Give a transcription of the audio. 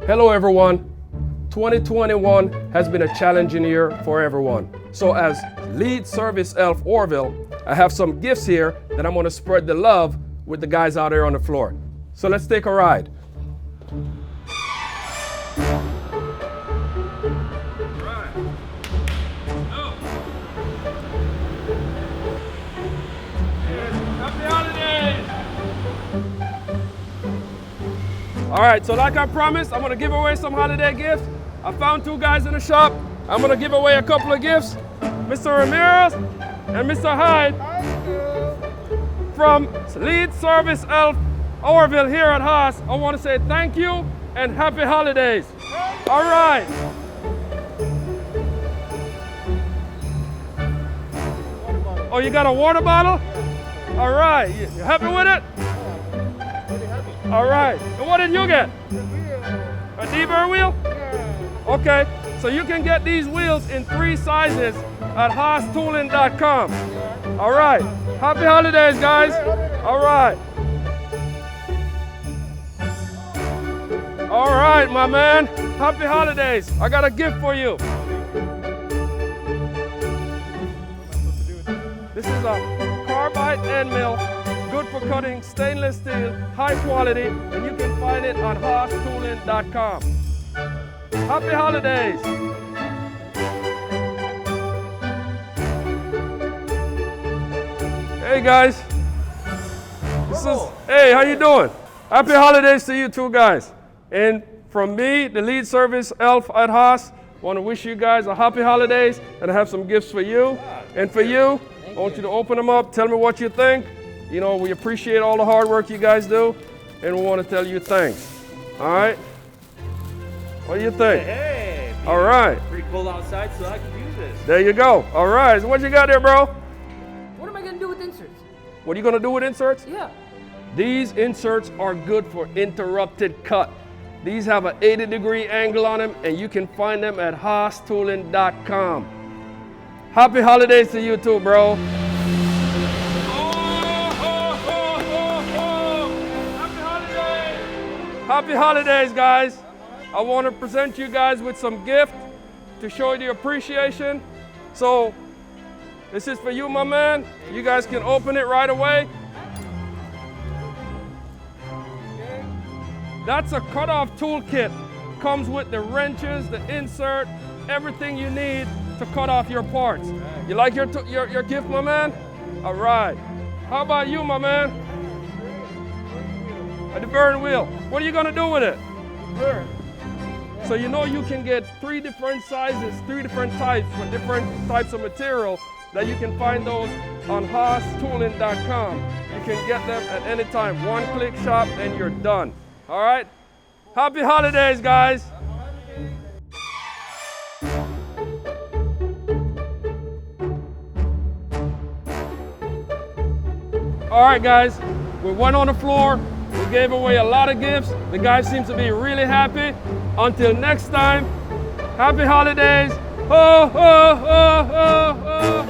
Hello everyone. 2021 has been a challenging year for everyone. So as lead service elf Orville, I have some gifts here that I'm going to spread the love with the guys out there on the floor. So let's take a ride. All right, so like I promised, I'm gonna give away some holiday gifts. I found two guys in the shop. I'm gonna give away a couple of gifts. Mr. Ramirez and Mr. Hyde from Lead Service Elf Orville here at Haas. I wanna say thank you and happy holidays. All right. Oh, you got a water bottle? All right, you happy with it? All right. And what did you get? A Deburr Wheel? Okay. So you can get these wheels in 3 sizes at HaasTooling.com. All right. Happy holidays, guys. All right. All right, my man. Happy holidays. I got a gift for you. This is a carbide end mill. Good for cutting stainless steel, high quality, and you can find it on HaasTooling.com. Happy holidays! Hey guys, hey, how you doing? Happy holidays to you two guys. And from me, the lead service elf at Haas, want to wish you guys a happy holidays, and I have some gifts for you. And for you, I want you to open them up, tell me what you think. You know, we appreciate all the hard work you guys do, and we want to tell you thanks. All right? What do you think? Hey, all right. Pretty cold outside, so I can use this. There you go. All right. So what you got there, bro? What am I going to do with inserts? What are you going to do with inserts? Yeah. These inserts are good for interrupted cut. These have an 80-degree angle on them, and you can find them at HaasTooling.com. Happy holidays to you too, bro. Happy holidays, guys. I want to present you guys with some gift to show you the appreciation. So this is for you, my man. You guys can open it right away. That's a cutoff toolkit. Comes with the wrenches, the insert, everything you need to cut off your parts. You like your gift, my man? All right. How about you, my man? A Deburr Wheel. What are you gonna do with it? So you know you can get 3 different sizes, 3 different types for different types of material that you can find those on HaasTooling.com. You can get them at any time. 1-click shop and you're done. All right? Happy holidays, guys. All right, guys, we went on the floor. We gave away a lot of gifts. The guys seem to be really happy. Until next time, happy holidays. Ho, ho, ho, ho, ho.